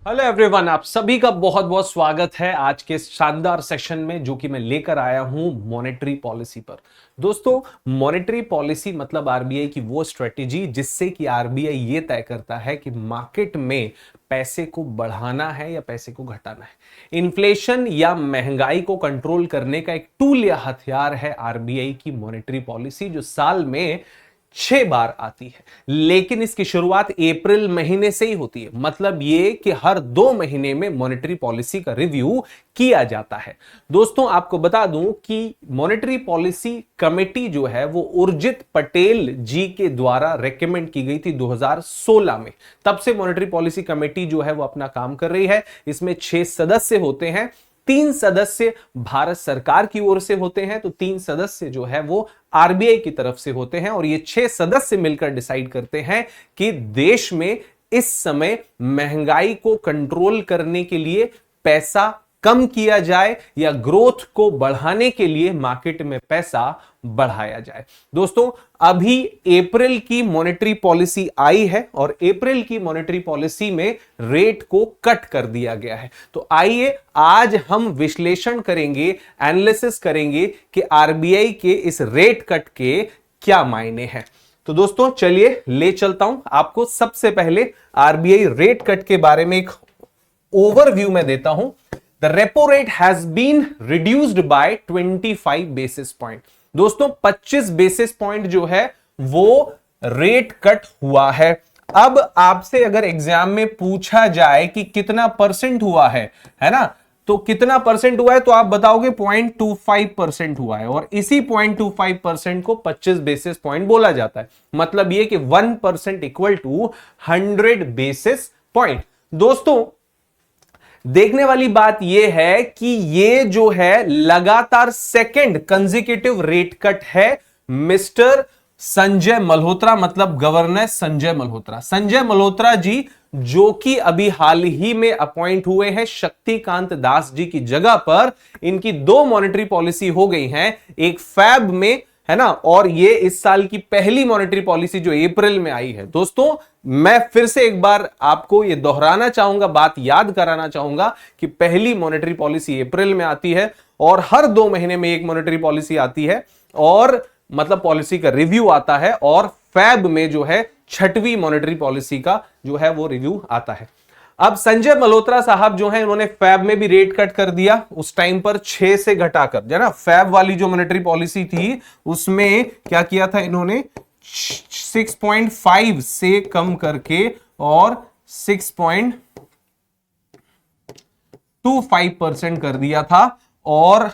Hello everyone, आप सभी का बहुत बहुत स्वागत है आज के शानदार सेशन में जो कि मैं लेकर आया हूं मॉनेटरी पॉलिसी पर। दोस्तों, मॉनेटरी पॉलिसी मतलब आरबीआई की वो स्ट्रेटेजी जिससे कि आरबीआई ये तय करता है कि मार्केट में पैसे को बढ़ाना है या पैसे को घटाना है। इन्फ्लेशन या महंगाई को कंट्रोल करने का एक टूल या हथियार है आरबीआई की मॉनेटरी पॉलिसी, जो साल में 6 बार आती है। लेकिन इसकी शुरुआत अप्रैल महीने से ही होती है। मतलब ये कि हर 2 महीने में मॉनेटरी पॉलिसी का रिव्यू किया जाता है। दोस्तों, आपको बता दूं कि मॉनेटरी पॉलिसी कमेटी जो है वो उर्जित पटेल जी के द्वारा रेकमेंड की गई थी 2016 में। तब से मॉनेटरी पॉलिसी कमेटी जो है वो अपना काम कर रही है। इसमें 6 सदस्य होते हैं। 3 सदस्य भारत सरकार की ओर से होते हैं, तो 3 सदस्य जो है वो आरबीआई की तरफ से होते हैं। और ये 6 सदस्य मिलकर डिसाइड करते हैं कि देश में इस समय महंगाई को कंट्रोल करने के लिए पैसा कम किया जाए या ग्रोथ को बढ़ाने के लिए मार्केट में पैसा बढ़ाया जाए। दोस्तों, अभी अप्रैल की मॉनेटरी पॉलिसी आई है और अप्रैल की मॉनेटरी पॉलिसी में रेट को कट कर दिया गया है। तो आइए आज हम विश्लेषण करेंगे, एनालिसिस करेंगे कि आरबीआई के इस रेट कट के क्या मायने हैं। तो दोस्तों, चलिए ले चलता हूं आपको। सबसे पहले आरबीआई रेट कट के बारे में एक ओवरव्यू में देता हूं। The repo rate has been reduced by 25 basis point। दोस्तों, 25 बेसिस पॉइंट जो है वो रेट कट हुआ है। अब आपसे अगर एग्जाम में पूछा जाए कि कितना परसेंट हुआ है ना, तो कितना परसेंट हुआ है, तो आप बताओगे 0.25% हुआ है। और इसी 0.25% को 25 बेसिस पॉइंट बोला जाता है। मतलब ये कि 1% इक्वल टू 100 बेसिस पॉइंट। दोस्तों, देखने वाली बात यह है कि ये जो है लगातार सेकंड कंसेक्यूटिव रेट कट है मिस्टर संजय मल्होत्रा, मतलब गवर्नर संजय मल्होत्रा। संजय मल्होत्रा जी जो कि अभी हाल ही में अपॉइंट हुए हैं शक्तिकांत दास जी की जगह पर। इनकी 2 मॉनेटरी पॉलिसी हो गई हैं, एक फैब में है ना, और ये इस साल की पहली मॉनेटरी पॉलिसी जो अप्रैल में आई है। दोस्तों, मैं फिर से एक बार आपको ये दोहराना चाहूंगा, बात याद कराना चाहूंगा कि पहली मॉनेटरी पॉलिसी अप्रैल में आती है और हर 2 महीने में एक मॉनेटरी पॉलिसी आती है, और मतलब पॉलिसी का रिव्यू आता है। और फैब में जो है 6वीं मॉनेटरी पॉलिसी का जो है वो रिव्यू आता है। अब संजय मल्होत्रा साहब जो हैं, उन्होंने फैब में भी रेट कट कर दिया उस टाइम पर 6 से घटाकर, जो ना फैब वाली जो मॉनेटरी पॉलिसी थी उसमें क्या किया था इन्होंने, 6.5 से कम करके और 6.25% कर दिया था। और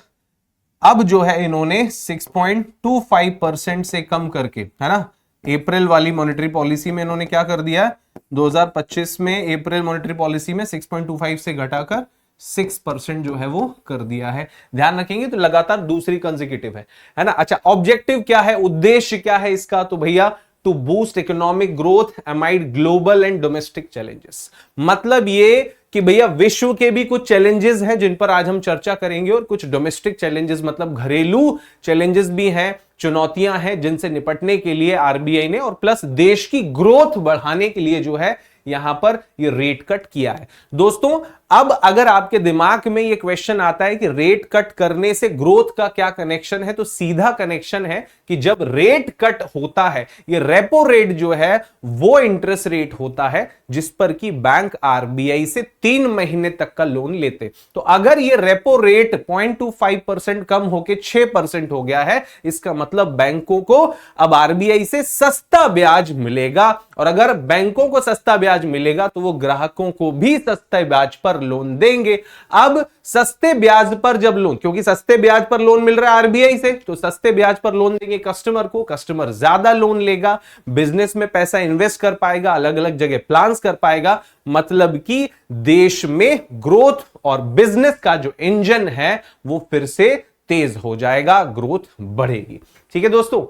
अब जो है इन्होंने 6.25% से कम करके, है ना, अप्रैल वाली मॉनेटरी पॉलिसी में इन्होंने क्या कर दिया, 2025 में अप्रैल मॉनेटरी पॉलिसी में 6.25 से घटाकर 6% जो है वो कर दिया है। ध्यान रखेंगे तो लगातार दूसरी कंसेक्यूटिव है ना। अच्छा, ऑब्जेक्टिव क्या है, उद्देश्य क्या है इसका, तो भैया to boost economic growth amid global and domestic challenges. मतलब ये कि भैया विश्व के भी कुछ चैलेंजेस हैं जिन पर आज हम चर्चा करेंगे, और कुछ डोमेस्टिक चैलेंजेस मतलब घरेलू चैलेंजेस भी हैं, चुनौतियां हैं जिनसे निपटने के लिए आरबीआई ने, और प्लस देश की ग्रोथ बढ़ाने के लिए जो है यहां पर ये रेट कट किया है। दोस्तों, अब अगर आपके दिमाग में ये क्वेश्चन आता है कि रेट कट करने से ग्रोथ का क्या कनेक्शन है, तो सीधा कनेक्शन है कि जब रेट कट होता है, ये रेपो रेट जो है वो इंटरेस्ट रेट होता है जिस पर कि बैंक आरबीआई से 3 महीने तक का लोन लेते। तो अगर ये रेपो रेट 0.25% कम होकर 6% हो गया है, इसका मतलब बैंकों को अब आरबीआई से सस्ता ब्याज मिलेगा। और अगर बैंकों को सस्ता ब्याज मिलेगा तो वो ग्राहकों को भी सस्ते ब्याज पर लोन देंगे। अब सस्ते ब्याज पर जब लोन, क्योंकि सस्ते ब्याज पर लोन मिल रहा है आरबीआई से, तो सस्ते ब्याज पर लोन देंगे कस्टमर को, कस्टमर ज्यादा लोन लेगा, बिजनेस में पैसा इन्वेस्ट कर पाएगा, अलग अलग जगह प्लान्स कर पाएगा। मतलब कि देश में ग्रोथ और बिजनेस का जो इंजन है वो फिर से तेज हो जाएगा, ग्रोथ बढ़ेगी। ठीक है दोस्तों,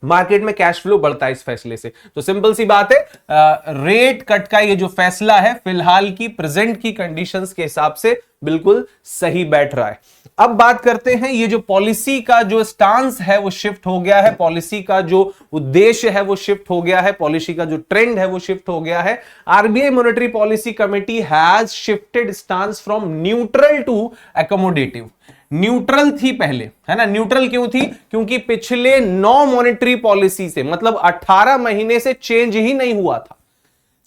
मार्केट में कैश फ्लो बढ़ता है इस फैसले से। तो सिंपल सी बात है, रेट कट का ये जो फैसला है फिलहाल की प्रेजेंट की कंडीशंस के हिसाब से बिल्कुल सही बैठ रहा है। अब बात करते हैं, ये जो पॉलिसी का जो स्टांस है वो शिफ्ट हो गया है, पॉलिसी का जो उद्देश्य है वो शिफ्ट हो गया है, पॉलिसी का जो ट्रेंड है वो शिफ्ट हो गया है। RBI monetary policy committee has shifted stance from neutral to accommodative. Neutral थी पहले, है ना। न्यूट्रल क्यों थी? क्योंकि पिछले 9 मॉनेटरी पॉलिसी से, मतलब 18 महीने से चेंज ही नहीं हुआ था।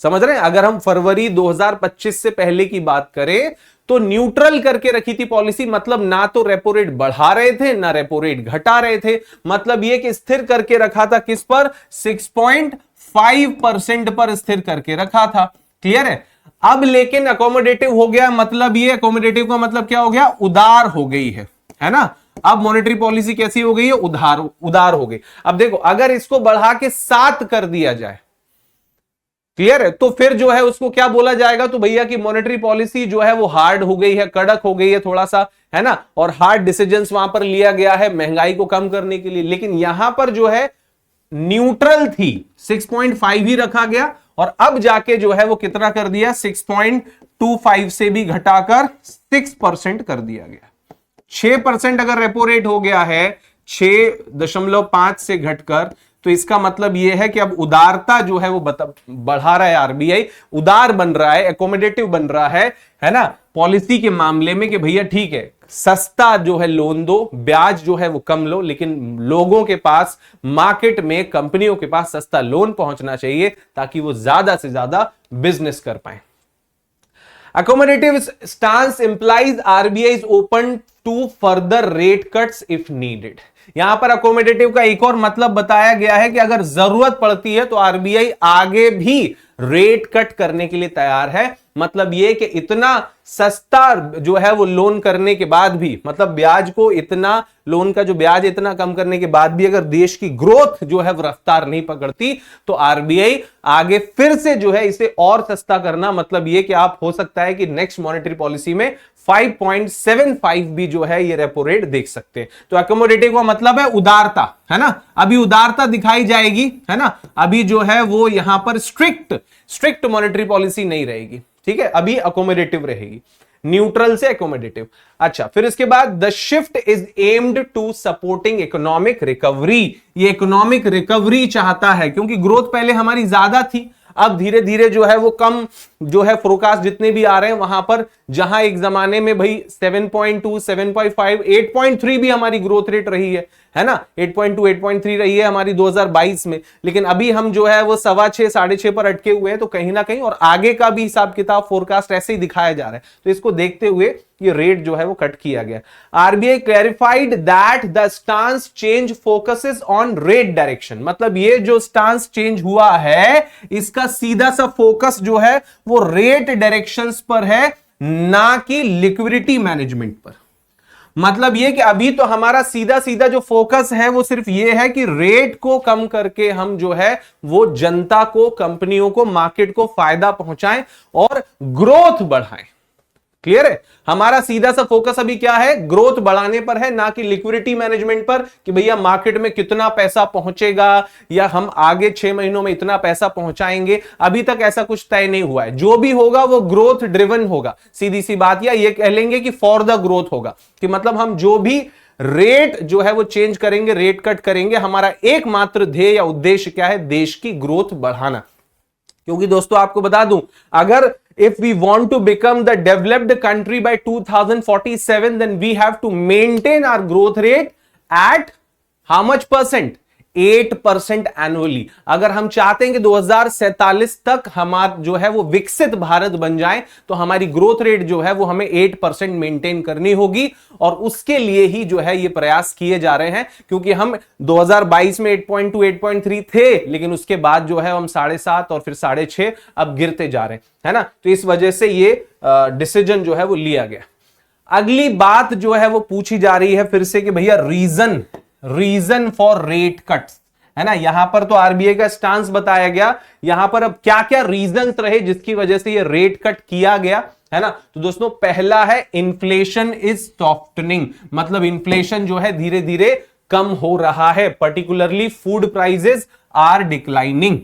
समझ रहे हैं? अगर हम फरवरी 2025 से पहले की बात करें तो न्यूट्रल करके रखी थी पॉलिसी, मतलब ना तो रेपो रेट बढ़ा रहे थे ना रेपो रेट घटा रहे थे, मतलब यह कि स्थिर करके रखा था। किस पर? 6.5% पर स्थिर करके रखा था। क्लियर है? अब लेकिन अकोमोडेटिव हो गया, मतलब ये अकोमोडेटिव का मतलब क्या हो गया? उदार हो गई है ना। अब मॉनेटरी पॉलिसी कैसी हो गई है? उदार हो गई। अब देखो, अगर इसको बढ़ा के 7 कर दिया जाए, क्लियर है, तो फिर जो है उसको क्या बोला जाएगा? तो भैया की मॉनेटरी पॉलिसी जो है वो हार्ड हो गई है, कड़क हो गई है थोड़ा सा, है ना, और हार्ड डिसीजंस वहां पर लिया गया है महंगाई को कम करने के लिए। लेकिन यहां पर जो है न्यूट्रल थी, 6.5 ही रखा गया, और अब जाके जो है वो कितना कर दिया? 6.25 से भी घटाकर 6% कर दिया गया। 6% अगर रेपो रेट हो गया है 6.5 से घटकर, तो इसका मतलब यह है कि अब उदारता जो है वो बढ़ा रहा है आरबीआई, उदार बन रहा है, एकोमोडेटिव बन रहा है ना, पॉलिसी के मामले में कि भैया ठीक है, सस्ता जो है लोन दो, ब्याज जो है वो कम लो, लेकिन लोगों के पास, मार्केट में कंपनियों के पास सस्ता लोन पहुंचना चाहिए ताकि वो ज्यादा से ज्यादा बिजनेस कर पाए। Accommodative stance implies RBI is open to further rate cuts if needed. यहां पर अकोमोडेटिव का एक और मतलब बताया गया है कि अगर जरूरत पड़ती है तो आरबीआई आगे भी रेट कट करने के लिए तैयार है। मतलब यह कि इतना सस्ता जो है वो लोन करने के बाद भी, मतलब ब्याज को इतना, लोन का जो ब्याज इतना कम करने के बाद भी अगर देश की ग्रोथ जो है वो रफ्तार नहीं पकड़ती तो आरबीआई आगे फिर से जो है इसे और सस्ता करना, मतलब यह कि आप हो सकता है कि नेक्स्ट मॉनेटरी पॉलिसी में 5.75 भी जो है ये रेपो रेट देख सकते हैं। तो अकोमोडेटिव का मतलब है उदारता, है ना। अभी उदारता दिखाई जाएगी, है ना। अभी जो है वो यहां पर स्ट्रिक्ट मॉनेटरी पॉलिसी नहीं रहेगी, ठीक है, अभी अकोमोडेटिव रहेगी, न्यूट्रल से अकोमोडेटिव। अच्छा, फिर इसके बाद the shift is aimed to supporting economic recovery. ये इकोनॉमिक रिकवरी चाहता है क्योंकि ग्रोथ पहले हमारी ज्यादा थी, अब धीरे धीरे जो है वो कम, जो है फोरकास्ट जितने भी आ रहे हैं वहां पर, जहां एक जमाने में भाई 7.2, 7.5, 8.3 भी हमारी ग्रोथ रेट रही है ना, 8.2, 8.3 रही है हमारी 2022 में, लेकिन अभी हम जो है वो 6.25, 6.5 पर अटके हुए हैं। तो कहीं ना कहीं, और आगे का भी हिसाब किताब फोरकास्ट ऐसे ही दिखाया जा रहा है, तो इसको देखते हुए ये रेट जो है वो कट किया गया। RBI clarified that the stance change focuses on rate direction. मतलब ये जो स्टांस चेंज हुआ है इसका सीधा सा फोकस जो है वो रेट डायरेक्शंस पर है, ना कि लिक्विडिटी मैनेजमेंट पर। मतलब ये कि अभी तो हमारा सीधा सीधा जो फोकस है वो सिर्फ ये है कि रेट को कम करके हम जो है वो जनता को, कंपनियों को, मार्केट को फायदा पहुंचाएं और ग्रोथ बढ़ाएं। क्लियर है? हमारा सीधा सा फोकस अभी क्या है? ग्रोथ बढ़ाने पर है, ना कि लिक्विडिटी मैनेजमेंट पर कि भैया मार्केट में कितना पैसा पहुंचेगा या हम आगे 6 महीनों में इतना पैसा पहुंचाएंगे। अभी तक ऐसा कुछ तय नहीं हुआ है, जो भी होगा वो ग्रोथ ड्रिवन होगा, सीधी सी बात, या ये कह लेंगे कि फॉर द ग्रोथ होगा, कि मतलब हम जो भी रेट जो है वो चेंज करेंगे, रेट कट करेंगे, हमारा एकमात्र ध्येय या उद्देश्य क्या है? देश की ग्रोथ बढ़ाना। क्योंकि दोस्तों आपको बता दूं, अगर if we want to become the developed country by 2047, then we have to maintain our growth rate at how much percent? 8% annually. अगर हम चाहते हैं कि 2047 तक हमारा जो है वो विकसित भारत बन जाए तो हमारी ग्रोथ रेट जो है वो हमें 8% मेंटेन करनी होगी, और उसके लिए ही जो है ये प्रयास किए जा रहे हैं। क्योंकि हम 2022 में 8.2, 8.3 थे, लेकिन उसके बाद जो है हम 7.5 और फिर 6.5 अब गिरते जा रहे हैं, है ना। तो इस वजह से ये डिसीजन जो है वो लिया गया। अगली बात जो है वो पूछी जा रही है फिर से कि भैया रीजन फॉर रेट कट्स, है ना। यहां पर तो आरबीआई का स्टांस बताया गया, यहां पर अब क्या क्या रीजंस रहे जिसकी वजह से ये रेट कट किया गया, है ना। तो दोस्तों पहला है इन्फ्लेशन इज सॉफ्टनिंग, मतलब इन्फ्लेशन जो है धीरे धीरे कम हो रहा है, particularly food prices are declining,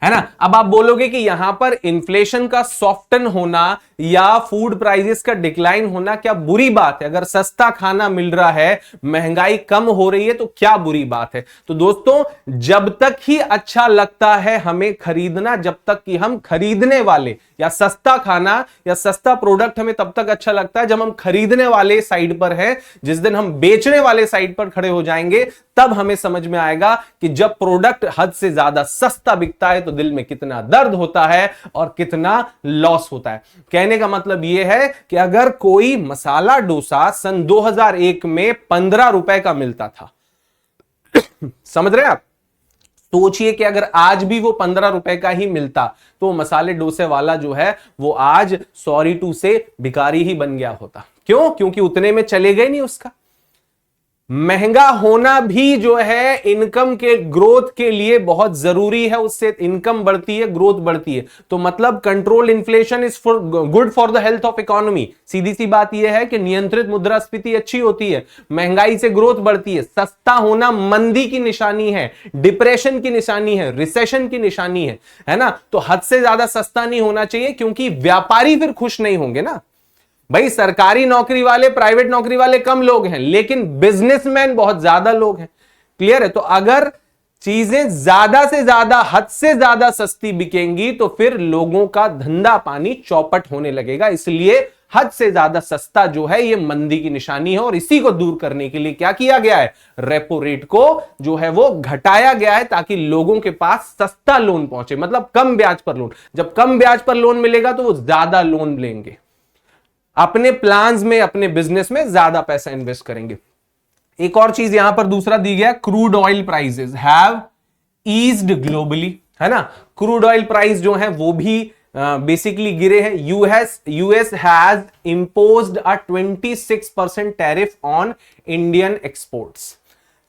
है ना। अब आप बोलोगे कि यहां पर इन्फ्लेशन का सॉफ्टन होना या फूड प्राइसेस का डिक्लाइन होना क्या बुरी बात है? अगर सस्ता खाना मिल रहा है, महंगाई कम हो रही है, तो क्या बुरी बात है? तो दोस्तों, जब तक ही अच्छा लगता है हमें खरीदना, जब तक कि हम खरीदने वाले, या सस्ता खाना या सस्ता प्रोडक्ट हमें तब तक अच्छा लगता है जब हम खरीदने वाले साइड पर है। जिस दिन हम बेचने वाले साइड पर खड़े हो जाएंगे, तब हमें समझ में आएगा कि जब प्रोडक्ट हद से ज्यादा सस्ता बिकता है तो दिल में कितना दर्द होता है और कितना लॉस होता है। कहने का मतलब यह है कि अगर कोई मसाला डोसा सन 2001 में 15 रुपए का मिलता था, समझ रहे हैं आप, सोचिए कि अगर आज भी वो 15 रुपए का ही मिलता तो मसाले डोसे वाला जो है वो आज सॉरी टू से भिखारी ही बन गया होता। क्यों? क्योंकि उतने में चलेगा ही नहीं उसका। महंगा होना भी जो है इनकम के ग्रोथ के लिए बहुत जरूरी है, उससे इनकम बढ़ती है, ग्रोथ बढ़ती है। तो मतलब control inflation is for good for the health of economy. सीधी सी बात यह है कि नियंत्रित मुद्रास्फीति अच्छी होती है, महंगाई से ग्रोथ बढ़ती है। सस्ता होना मंदी की निशानी है, डिप्रेशन की निशानी है, रिसेशन की निशानी है ना। तो हद से ज्यादा सस्ता नहीं होना चाहिए, क्योंकि व्यापारी फिर खुश नहीं होंगे ना। भाई सरकारी नौकरी वाले, प्राइवेट नौकरी वाले कम लोग हैं, लेकिन बिजनेसमैन बहुत ज्यादा लोग हैं। क्लियर है? तो अगर चीजें ज्यादा से ज्यादा, हद से ज्यादा सस्ती बिकेंगी तो फिर लोगों का धंधा पानी चौपट होने लगेगा। इसलिए हद से ज्यादा सस्ता जो है ये मंदी की निशानी है, और इसी को दूर करने के लिए क्या किया गया है? रेपो रेट को जो है वो घटाया गया है, ताकि लोगों के पास सस्ता लोन पहुंचे, मतलब कम ब्याज पर लोन। जब कम ब्याज पर लोन मिलेगा तो वो ज्यादा लोन लेंगे, अपने प्लान्स में, अपने बिजनेस में ज्यादा पैसा इन्वेस्ट करेंगे। एक और चीज यहां पर दूसरा दी गया, crude oil prices have eased globally, है ना। क्रूड ऑयल प्राइस जो है वो भी बेसिकली गिरे हैं। US has imposed a 26% tariff on Indian exports.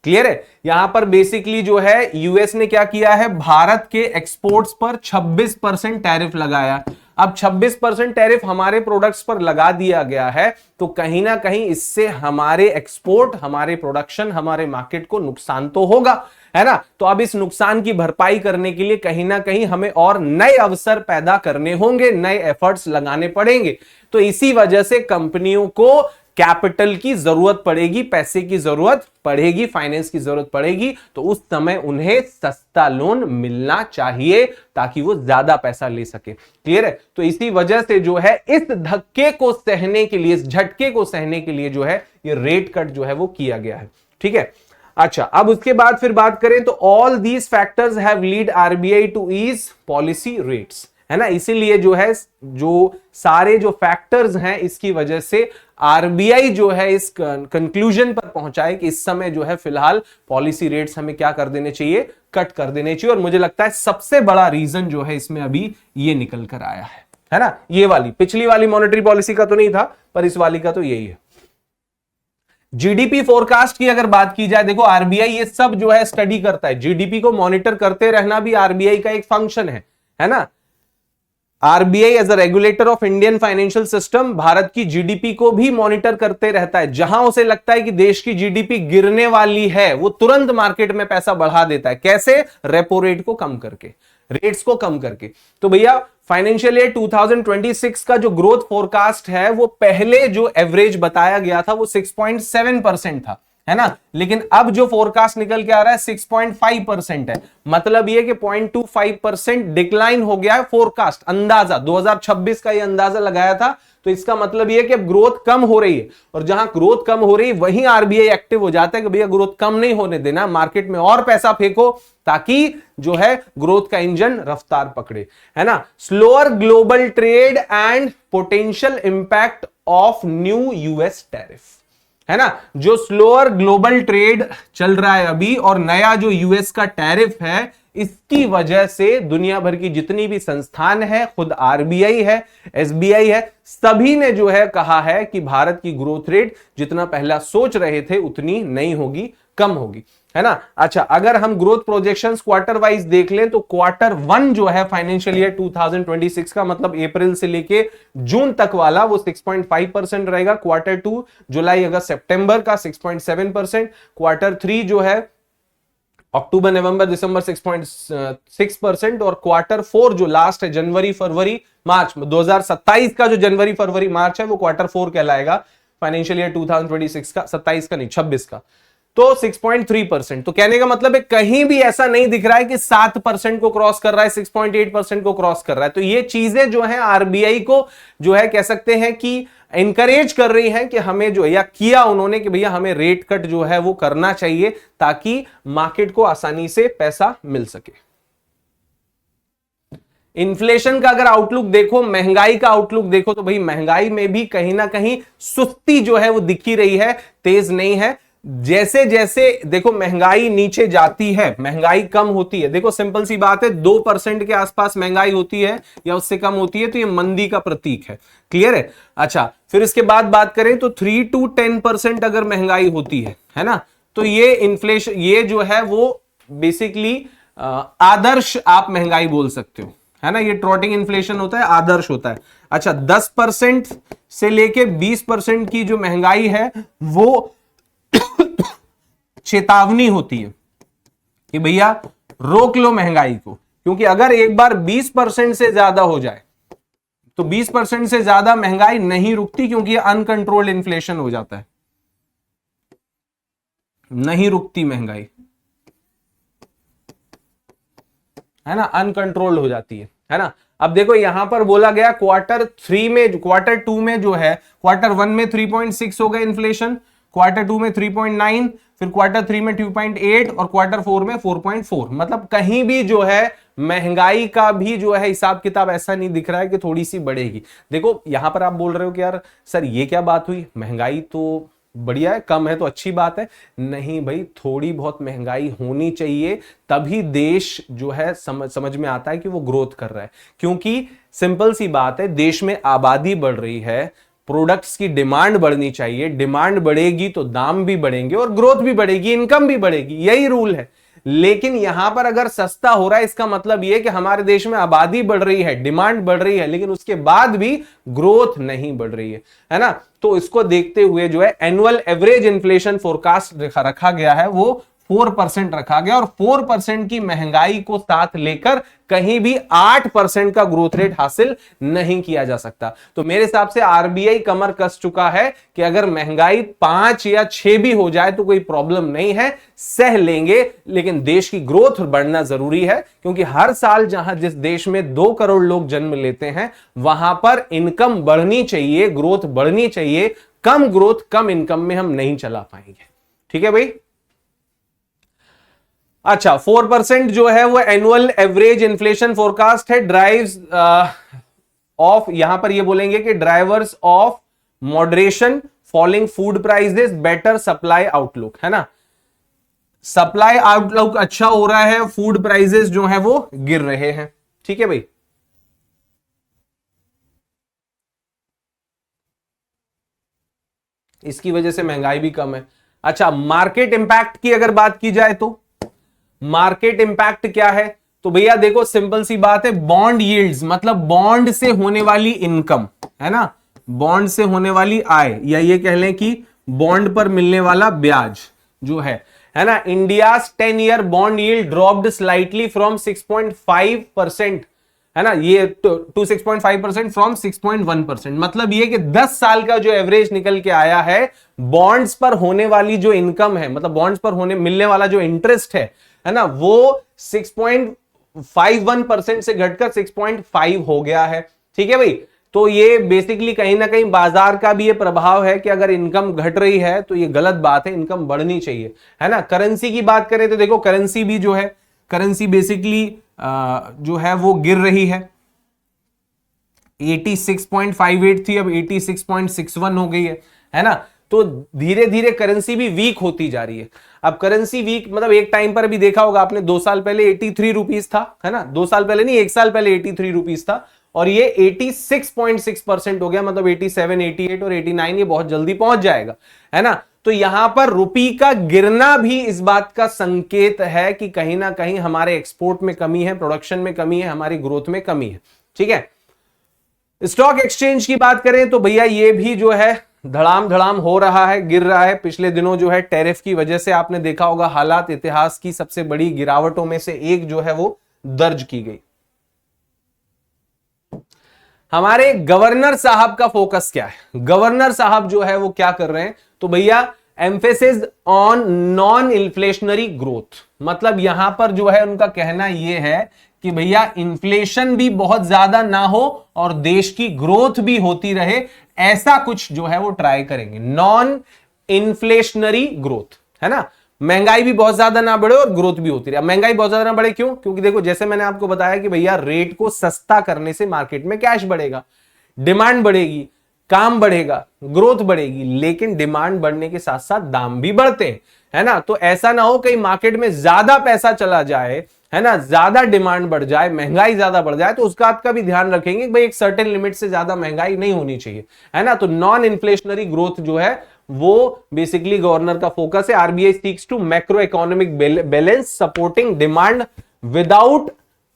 Clear है? यहां पर बेसिकली जो है यूएस ने क्या किया है, भारत के एक्सपोर्ट्स पर 26% टैरिफ लगाया। अब 26% टैरिफ हमारे प्रोडक्ट्स पर लगा दिया गया है, तो कहीं ना कहीं इससे हमारे एक्सपोर्ट, हमारे प्रोडक्शन, हमारे मार्केट को नुकसान तो होगा, है ना। तो अब इस नुकसान की भरपाई करने के लिए कहीं ना कहीं हमें और नए अवसर पैदा करने होंगे, नए एफर्ट्स लगाने पड़ेंगे। तो इसी वजह से कंपनियों को कैपिटल की जरूरत पड़ेगी, पैसे की जरूरत पड़ेगी, फाइनेंस की जरूरत पड़ेगी। तो उस समय उन्हें सस्ता लोन मिलना चाहिए ताकि वो ज्यादा पैसा ले सके। क्लियर है? तो इसी वजह से जो है इस धक्के को सहने के लिए, इस झटके को सहने के लिए जो है ये रेट कट जो है वो किया गया है। ठीक है। अच्छा, अब उसके बाद फिर बात करें तो all these factors have lead RBI to ease policy rates, है ना। इसीलिए जो है जो सारे जो फैक्टर्स हैं इसकी वजह से आरबीआई जो है इस कंक्लूजन पर पहुंचा है कि इस समय जो है फिलहाल पॉलिसी रेट्स हमें क्या कर देने चाहिए, कट कर देने चाहिए। और मुझे लगता है सबसे बड़ा रीजन जो है इसमें अभी ये निकल कर आया है ना। ये वाली, पिछली वाली मॉनेटरी पॉलिसी का तो नहीं था, पर इस वाली का तो यही है। जीडीपी फोरकास्ट की अगर बात की जाए, देखो आरबीआई ये सब जो है स्टडी करता है, जीडीपी को मॉनिटर करते रहना भी आरबीआई का एक फंक्शन है ना। RBI as a regulator of Indian financial system Bharat की जीडीपी को भी मॉनिटर करते रहता है। जहां उसे लगता है कि देश की जीडीपी गिरने वाली है, वो तुरंत मार्केट में पैसा बढ़ा देता है। कैसे? रेपो रेट को कम करके, रेट्स को कम करके। तो भैया फाइनेंशियल ईयर 2026 का जो ग्रोथ फोरकास्ट है वो पहले जो एवरेज बताया गया था वो 6.7% था, है ना। लेकिन अब जो फोरकास्ट निकल के आ रहा है 6.5% है। मतलब ये कि 0.25% डिक्लाइन हो गया है फोरकास्ट। अंदाजा 2026 का ये अंदाजा लगाया था, तो इसका मतलब ये कि अब ग्रोथ कम हो रही है, और जहां ग्रोथ कम हो रही है वहीं आरबीआई एक्टिव हो जाता है कि भैया ग्रोथ कम नहीं होने देना, मार्केट में और पैसा फेंको ताकि जो है ग्रोथ का इंजन रफ्तार पकड़े, है ना। Slower global trade and potential impact of new US tariff, है ना। जो स्लोअर ग्लोबल ट्रेड चल रहा है अभी और नया जो यूएस का टैरिफ है, इसकी वजह से दुनिया भर की जितनी भी संस्थान है, खुद आरबीआई है, एसबीआई है, सभी ने जो है कहा है कि भारत की ग्रोथ रेट जितना पहला सोच रहे थे उतनी नहीं होगी, कम होगी, है ना। अच्छा, अगर हम ग्रोथ प्रोजेक्शंस क्वार्टर वाइज देख लें तो क्वार्टर वन जो है फाइनेंशियल ईयर 2026 का, मतलब अप्रैल से लेके जून तक वाला, वो 6.5% रहेगा। क्वार्टर टू जुलाई अगस्त सितंबर का 6.7%। क्वार्टर थ्री जो है अक्टूबर नवंबर दिसंबर 6.6%। और क्वार्टर फोर जो लास्ट है जनवरी फरवरी मार्च 2027 का, जो जनवरी फरवरी मार्च है वो क्वार्टर फोर कहलाएगा फाइनेंशियल ईयर 2026 का, 27 का नहीं 26 का, तो 6.3%। तो कहने का मतलब है कहीं भी ऐसा नहीं दिख रहा है कि 7% को क्रॉस कर रहा है, 6.8% को क्रॉस कर रहा है। तो ये चीजें जो है आरबीआई को जो है कह सकते हैं कि इंकरेज कर रही हैं कि हमें जो, या किया उन्होंने कि भैया हमें रेट कट जो है वो करना चाहिए ताकि मार्केट को आसानी से पैसा मिल सके। इन्फ्लेशन का अगर आउटलुक देखो, महंगाई का आउटलुक देखो, तो भाई महंगाई में भी कहीं ना कहीं सुस्ती जो है वो दिखी रही है, तेज नहीं है। जैसे जैसे देखो महंगाई नीचे जाती है, महंगाई कम होती है, देखो सिंपल सी बात है, 2% के आसपास महंगाई होती है या उससे कम होती है तो ये मंदी का प्रतीक है। क्लियर है। अच्छा, फिर इसके बाद बात करें तो 3 to 10% अगर महंगाई होती है ना, तो ये इन्फ्लेशन, ये जो है वो बेसिकली आदर्श आप महंगाई बोल सकते हो, है ना। ये ट्रॉटिंग इन्फ्लेशन होता है, आदर्श होता है। अच्छा, 10% से लेके 20% की जो महंगाई है वो चेतावनी होती है कि भैया रोक लो महंगाई को, क्योंकि अगर एक बार 20% से ज्यादा हो जाए तो 20% से ज्यादा महंगाई नहीं रुकती, क्योंकि ये अनकंट्रोल्ड इन्फ्लेशन हो जाता है, नहीं रुकती महंगाई, है ना, अनकंट्रोल्ड हो जाती है ना। अब देखो यहां पर बोला गया क्वार्टर थ्री में, क्वार्टर टू में जो है, क्वार्टर वन में 3.6 हो गया इन्फ्लेशन, क्वार्टर टू में 3.9, फिर क्वार्टर थ्री में 2.8 और क्वार्टर फोर में 4.4। मतलब कहीं भी जो है महंगाई का भी जो है हिसाब किताब ऐसा नहीं दिख रहा है कि थोड़ी सी बढ़ेगी। देखो यहां पर आप बोल रहे हो कि यार सर ये क्या बात हुई, महंगाई तो बढ़िया है, कम है तो अच्छी बात है। नहीं भाई, थोड़ी बहुत महंगाई होनी चाहिए, तभी देश जो है समझ में आता है कि वो ग्रोथ कर रहा है। क्योंकि सिंपल सी बात है, देश में आबादी बढ़ रही है, प्रोडक्ट्स की डिमांड बढ़नी चाहिए, डिमांड बढ़ेगी तो दाम भी बढ़ेंगे और ग्रोथ भी बढ़ेगी, इनकम भी बढ़ेगी, यही रूल है। लेकिन यहां पर अगर सस्ता हो रहा है, इसका मतलब यह कि हमारे देश में आबादी बढ़ रही है, डिमांड बढ़ रही है, लेकिन उसके बाद भी ग्रोथ नहीं बढ़ रही है ना। तो इसको देखते हुए जो है एनुअल एवरेज इन्फ्लेशन फोरकास्ट रखा गया है वो 4% रखा गया, और 4% की महंगाई को साथ लेकर कहीं भी 8% का ग्रोथ रेट हासिल नहीं किया जा सकता। तो मेरे हिसाब से आरबीआई कमर कस चुका है कि अगर महंगाई 5 या 6 भी हो जाए तो कोई प्रॉब्लम नहीं है, सह लेंगे, लेकिन देश की ग्रोथ बढ़ना जरूरी है। क्योंकि हर साल जहां जिस देश में 2 करोड़ लोग जन्म लेते हैं वहां पर इनकम बढ़नी चाहिए, ग्रोथ बढ़नी चाहिए। कम ग्रोथ कम इनकम में हम नहीं चला पाएंगे। ठीक है भाई। अच्छा, 4% जो है वो एनुअल एवरेज इन्फ्लेशन फोरकास्ट है, ड्राइव्स ऑफ, यहां पर ये बोलेंगे कि drivers of moderation, falling food prices, better supply outlook, है ना। सप्लाई आउटलुक अच्छा हो रहा है, फूड प्राइसेस जो है वो गिर रहे हैं। ठीक है भाई। इसकी वजह से महंगाई भी कम है। अच्छा, मार्केट इंपैक्ट की अगर बात की जाए तो मार्केट इंपैक्ट क्या है, तो भैया देखो सिंपल सी बात है, बॉन्ड यील्ड्स मतलब बॉन्ड से होने वाली इनकम, है ना, बॉन्ड से होने वाली आय, या ये कह लें कि बॉन्ड पर मिलने वाला ब्याज जो है ना। India 10 year bond yield dropped slightly from 6.5%, है ना, ये टू 6.5% फ्रॉम 6.1%। मतलब ये कि 10 साल का जो एवरेज निकल के आया है, बॉन्ड्स पर होने वाली जो इनकम है, मतलब बॉन्ड्स पर होने मिलने वाला जो इंटरेस्ट है ना, वो 6.51% से घटकर 6.5 हो गया है। ठीक है भाई। तो ये बेसिकली कहीं ना कहीं बाजार का भी ये प्रभाव है कि अगर इनकम घट रही है तो ये गलत बात है, इनकम बढ़नी चाहिए, है ना। करेंसी की बात करें तो देखो करेंसी भी जो है, करेंसी बेसिकली जो है वो गिर रही है, 86.58 थी, अब 86.61 हो गई है ना। तो धीरे धीरे करेंसी भी वीक होती जा रही है। अब करेंसी वीक मतलब एक टाइम पर भी देखा होगा आपने, 2 साल पहले 83 रुपीस था, है ना, 2 साल पहले नहीं, 1 साल पहले 83 रुपीस था, और ये 86.6% हो गया, मतलब 87, 88 और 89 ये बहुत जल्दी पहुंच जाएगा, है ना। तो यहां पर रुपी का गिरना भी इस बात का संकेत है कि कहीं ना कहीं हमारे एक्सपोर्ट में कमी है, प्रोडक्शन में कमी है, हमारी ग्रोथ में कमी है। ठीक है, स्टॉक एक्सचेंज की बात करें तो भैया ये भी जो है धड़ाम धड़ाम हो रहा है, गिर रहा है। पिछले दिनों जो है टैरिफ की वजह से आपने देखा होगा हालात इतिहास की सबसे बड़ी गिरावटों में से एक जो है वो दर्ज की गई। हमारे गवर्नर साहब का फोकस क्या है? गवर्नर साहब जो है वो क्या कर रहे हैं? तो भैया emphasis on non inflationary growth, मतलब यहां पर जो है उनका कहना यह है कि भैया इन्फ्लेशन भी बहुत ज्यादा ना हो और देश की ग्रोथ भी होती रहे, ऐसा कुछ जो है वो ट्राई करेंगे। नॉन इन्फ्लेशनरी ग्रोथ, है ना, महंगाई भी बहुत ज्यादा ना बढ़े और ग्रोथ भी होती रहे। महंगाई बहुत ज्यादा ना बढ़े क्यों? क्योंकि देखो जैसे मैंने आपको बताया कि भैया रेट को सस्ता करने से मार्केट में कैश बढ़ेगा, डिमांड बढ़ेगी, काम बढ़ेगा, ग्रोथ बढ़ेगी, लेकिन डिमांड बढ़ने के साथ साथ दाम भी बढ़ते हैं, है ना। तो ऐसा ना हो कहीं मार्केट में ज्यादा पैसा चला जाए, है ना, ज्यादा डिमांड बढ़ जाए, महंगाई ज्यादा बढ़ जाए, तो उसका आपका भी ध्यान रखेंगे कि भाई एक सर्टेन लिमिट से ज्यादा महंगाई नहीं होनी चाहिए, है ना। तो नॉन इन्फ्लेशनरी ग्रोथ जो है वो बेसिकली गवर्नर का फोकस है। RBI seeks to macroeconomic balance supporting demand without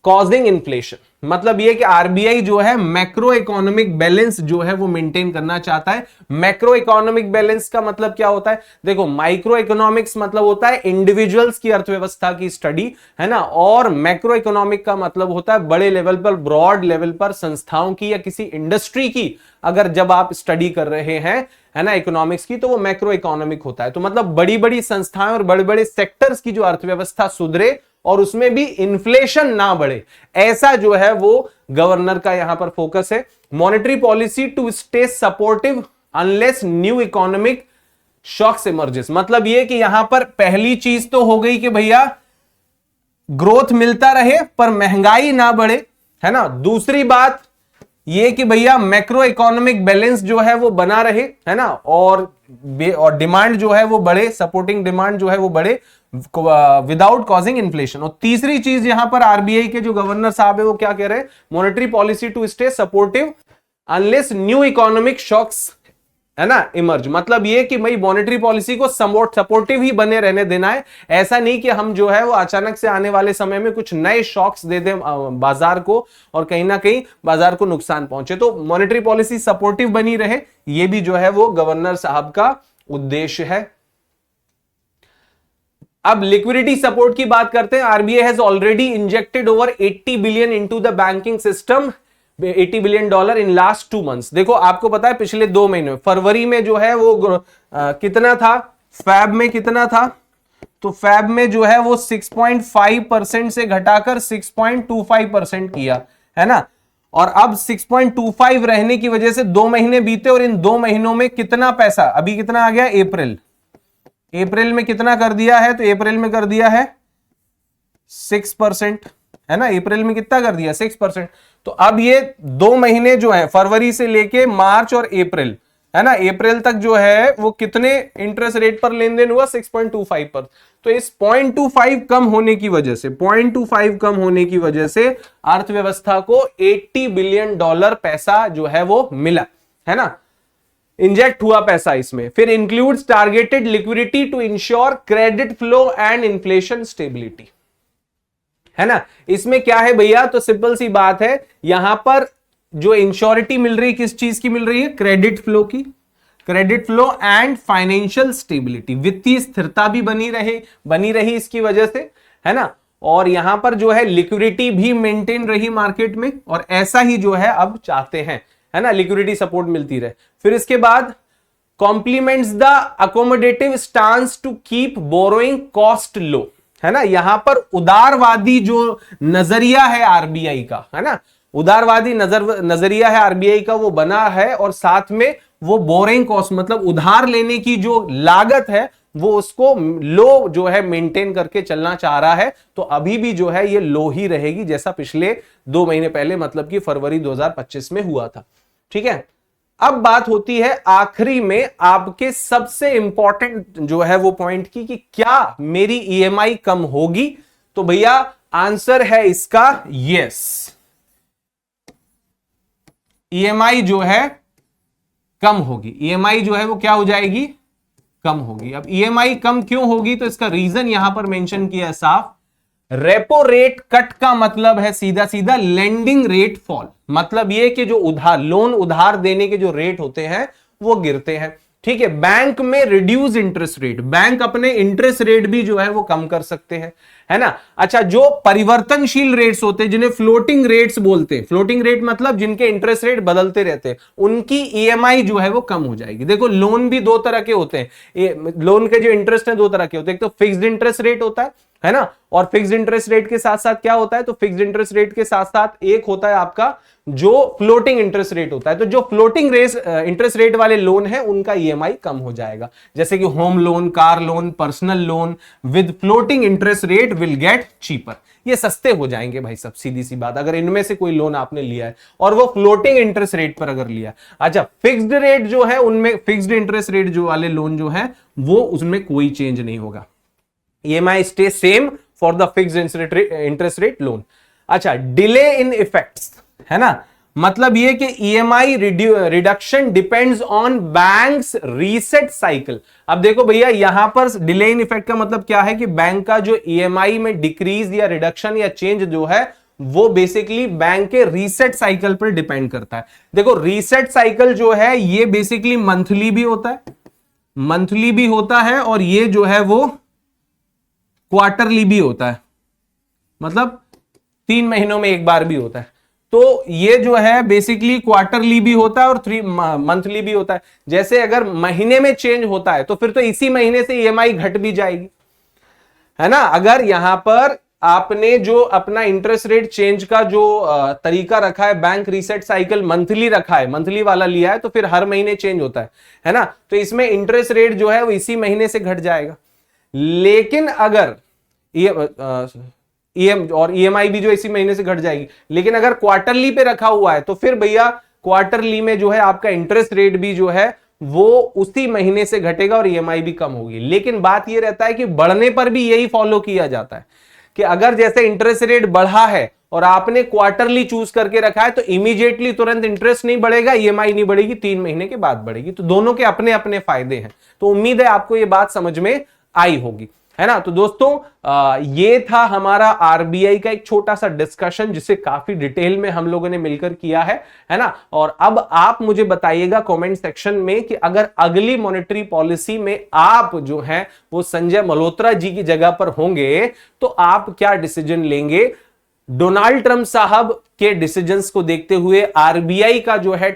causing inflation, मतलब ये कि आरबीआई जो है मैक्रो इकोनॉमिक बैलेंस जो है वो मेंटेन करना चाहता है। मैक्रो इकोनॉमिक बैलेंस का मतलब क्या होता है? देखो माइक्रो इकोनॉमिक्स मतलब होता है इंडिविजुअल्स की अर्थव्यवस्था की स्टडी, है ना, और मैक्रो इकोनॉमिक का मतलब होता है बड़े लेवल पर, ब्रॉड लेवल पर संस्थाओं की या किसी इंडस्ट्री की अगर जब आप स्टडी कर रहे हैं, है ना, इकोनॉमिक्स की, तो वो मैक्रो इकोनॉमिक होता है। तो मतलब बड़ी बड़ी संस्थाएं और बड़े बड़े सेक्टर्स की जो अर्थव्यवस्था सुधरे और उसमें भी इन्फ्लेशन ना बढ़े, ऐसा जो है वो गवर्नर का यहां पर फोकस है। Monetary policy to stay supportive unless new economic shocks emerges, मतलब ये कि यहां पर पहली चीज तो हो गई कि भैया ग्रोथ मिलता रहे पर महंगाई ना बढ़े, है ना। दूसरी बात ये कि भैया मैक्रो इकोनॉमिक बैलेंस जो है वो बना रहे, है ना, और डिमांड जो है वो बढ़े, सपोर्टिंग डिमांड जो है वो बढ़े विदाउट कॉजिंग इन्फ्लेशन। और तीसरी चीज यहां पर आरबीआई के जो गवर्नर साहब है वो क्या कह रहे हैं? Monetary policy to stay supportive unless new economic shocks, है ना, इमर्ज, मतलब ये कि भाई मॉनेटरी पॉलिसी को सपोर्टिव ही बने रहने देना है। ऐसा नहीं कि हम जो है वो अचानक से आने वाले समय में कुछ नए शॉक्स दे दें बाजार को और कहीं ना कहीं बाजार को नुकसान पहुंचे। तो मॉनेटरी पॉलिसी सपोर्टिव बनी रहे, ये भी जो है वो गवर्नर साहब का उद्देश्य है। अब लिक्विडिटी सपोर्ट की बात करते हैं। RBI has already injected over 80 billion into the banking system, $80 billion in last 2 months. देखो आपको पता है पिछले 2 महीने, फरवरी में जो है वो कितना था, फैब में कितना था, तो फैब में जो है वो 6.5% से घटाकर 6.25% किया, है ना। और अब 6.25 रहने की वजह से 2 महीने बीते और इन 2 महीनों में कितना पैसा, अभी कितना आ गया, अप्रैल में कितना कर दिया है? तो अप्रैल में कर दिया है 6%, है ना। अप्रैल में कितना कर दिया? 6%। तो अब ये 2 महीने जो है फरवरी से लेके मार्च और अप्रैल, है ना, अप्रैल तक जो है वो कितने इंटरेस्ट रेट पर लेन देन हुआ? 6.25 पर। तो इस 0.25 कम होने की वजह से, 0.25 कम होने की वजह से अर्थव्यवस्था को $80 बिलियन पैसा जो है वो मिला, है ना, इंजेक्ट हुआ पैसा इसमें। फिर includes targeted liquidity to ensure credit flow and inflation stability, है ना। इसमें क्या है भैया? तो सिंपल सी बात है, यहां पर जो इंश्योरिटी मिल रही है किस चीज की मिल रही है? क्रेडिट फ्लो की, credit flow and financial stability, वित्तीय स्थिरता भी बनी रही इसकी वजह से, है ना। और यहां पर जो है लिक्विडिटी भी मेंटेन रही मार्केट में, और ऐसा ही जो है अब चाहते हैं, है ना, लिक्विडिटी सपोर्ट मिलती रहे। फिर इसके बाद complements the accommodative stance to keep borrowing cost low, है ना। यहां पर उदारवादी जो नजरिया है आरबीआई का, है ना, उदारवादी नजरिया है आरबीआई का, वो बना है, और साथ में वो बोरिंग कॉस्ट मतलब उधार लेने की जो लागत है वो उसको लो जो है मेंटेन करके चलना चाह रहा है। तो अभी भी जो है ये लो ही रहेगी, जैसा पिछले 2 महीने पहले मतलब कि फरवरी 2025 में हुआ था। ठीक है, अब बात होती है आखिरी में आपके सबसे इंपॉर्टेंट जो है वो पॉइंट की कि क्या मेरी ईएमआई कम होगी? तो भैया आंसर है इसका यस, ईएमआई जो है कम होगी। ईएमआई जो है वो क्या हो जाएगी? कम होगी। अब ईएमआई कम क्यों होगी, तो इसका रीजन यहां पर मेंशन किया है साफ। रेपो रेट कट का मतलब है सीधा सीधा लेंडिंग रेट फॉल, मतलब ये कि जो उधार लोन उधार देने के जो रेट होते हैं वो गिरते हैं। ठीक है, बैंक में रिड्यूस इंटरेस्ट रेट, बैंक अपने इंटरेस्ट रेट भी जो है वो कम कर सकते हैं, है ना। अच्छा, जो परिवर्तनशील रेट्स होते हैं जिन्हें फ्लोटिंग रेट्स बोलते हैं, फ्लोटिंग रेट मतलब जिनके इंटरेस्ट रेट बदलते रहते हैं, उनकी ईएमआई जो है वो कम हो जाएगी। देखो लोन भी दो तरह के होते हैं, लोन के जो इंटरेस्ट है दो तरह के होते हैं, एक तो फिक्स्ड इंटरेस्ट रेट होता है ना, और फिक्स्ड इंटरेस्ट रेट के साथ साथ क्या होता है, तो फिक्स्ड इंटरेस्ट रेट के साथ साथ एक होता है आपका जो फ्लोटिंग इंटरेस्ट रेट होता है। तो जो फ्लोटिंग इंटरेस्ट रेट वाले लोन है उनका ईएमआई कम हो जाएगा, जैसे कि home loan, car loan, personal loan with floating interest rate will get cheaper. ये सस्ते हो जाएंगे भाई सब, सीधी सी बात, अगर इनमें से कोई लोन आपने लिया है और वो फ्लोटिंग इंटरेस्ट रेट पर अगर लिया है। अच्छा, फिक्स्ड रेट जो है उनमें, फिक्स्ड इंटरेस्ट रेट जो वाले लोन जो है वो उसमें कोई चेंज नहीं होगा, EMI stay same for the fixed interest rate loan. अच्छा, डिले इन इफेक्ट्स, है ना, मतलब ये कि EMI reduction depends on banks reset cycle. अब देखो भैया यहां पर डिले इन इफेक्ट का मतलब क्या है कि बैंक का जो EMI में डिक्रीज या रिडक्शन या चेंज जो है वो बेसिकली बैंक के रीसेट साइकिल पर डिपेंड करता है। देखो रीसेट साइकिल जो है ये बेसिकली मंथली भी होता है, मंथली भी होता है, और ये जो है वो क्वार्टरली भी होता है, मतलब 3 महीनों में एक बार भी होता है। तो ये जो है बेसिकली क्वार्टरली भी होता है और 3 मंथली भी होता है। जैसे अगर महीने में चेंज होता है तो फिर तो इसी महीने से EMI घट भी जाएगी, है ना। अगर यहां पर आपने जो अपना इंटरेस्ट रेट चेंज का जो तरीका रखा है, बैंक रीसेट साइकिल मंथली रखा है, मंथली वाला लिया है, तो फिर हर महीने चेंज होता है ना, तो इसमें इंटरेस्ट रेट जो है वो इसी महीने से घट जाएगा। लेकिन अगर और EMI भी जो इसी महीने से घट जाएगी, लेकिन अगर क्वार्टरली पे रखा हुआ है तो फिर भैया क्वार्टरली में जो है आपका इंटरेस्ट रेट भी जो है वो उसी महीने से घटेगा और EMI भी कम होगी। लेकिन बात यह रहता है कि बढ़ने पर भी यही फॉलो किया जाता है कि अगर जैसे इंटरेस्ट रेट बढ़ा है और आपने क्वार्टरली चूज करके रखा है तो इमीडिएटली तुरंत इंटरेस्ट नहीं बढ़ेगा, EMI नहीं बढ़ेगी, 3 महीने के बाद बढ़ेगी। तो दोनों के अपने अपने फायदे हैं। तो उम्मीद है आपको ये बात समझ में आई होगी, है ना। तो दोस्तों ये था हमारा आरबीआई का एक छोटा सा डिस्कशन जिसे काफी डिटेल में हम लोगों ने मिलकर किया है ना। और अब आप मुझे बताइएगा कमेंट सेक्शन में कि अगर अगली मॉनेटरी पॉलिसी में आप जो है वो संजय मल्होत्रा जी की जगह पर होंगे तो आप क्या डिसीजन लेंगे। डोनाल्ड ट्रंप साहब के डिसीजंस को देखते हुए आरबीआई का जो है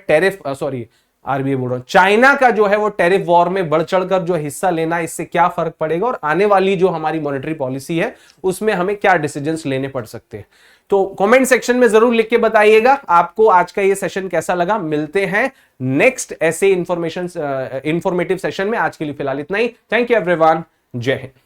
आरबीआई बोल रहा हूं, चाइना का जो है वो टैरिफ वॉर में बढ़ चढ़कर जो हिस्सा लेना, इससे क्या फर्क पड़ेगा और आने वाली जो हमारी मॉनेटरी पॉलिसी है उसमें हमें क्या डिसीजंस लेने पड़ सकते हैं। तो कमेंट सेक्शन में जरूर लिख के बताइएगा आपको आज का ये सेशन कैसा लगा। मिलते हैं नेक्स्ट ऐसे इंफॉर्मेटिव सेशन में। आज के लिए फिलहाल इतना ही। थैंक यू एवरीवन, जय हिंद।